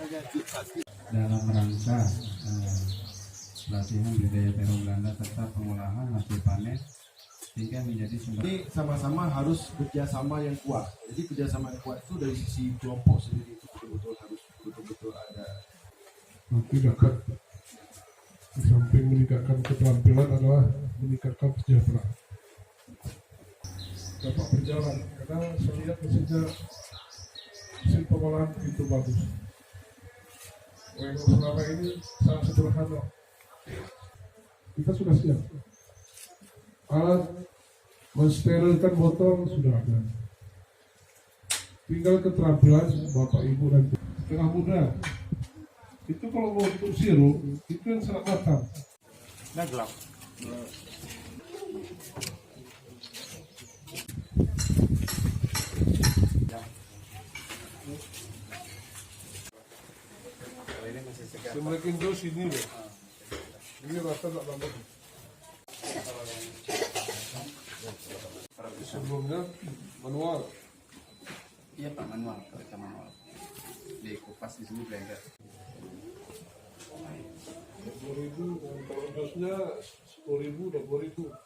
dalam rangka pelatihan budaya terong Belanda serta pengolahan hasil panen sehingga menjadi sumber. Ini sama-sama harus kerjasama yang kuat. Jadi kerjasama yang kuat itu dari sisi kelompok sendiri itu betul-betul harus betul-betul ada. Nanti dapat di samping meningkatkan keterampilan adalah meningkatkan kesejahteraan. Dapat berjalan karena saya lihat hasilnya hasil pengolahan begitu bagus. Yang selama ini sangat sederhana. Kita sudah siap. Alat mensterilkan botol sudah ada. Tinggal keterampilan Bapak Ibu dan setengah muda. Itu kalau mau untuk sirup itu yang sangat matang. Nah, gelap. Semakin jauh sini loh. Ini rasa tak tambah. Sebelumnya manual. Iya Pak, manual, kereta manual. Di kupas di sini blender. 20.000 dan kalau josnya 10.000 dan 20.000.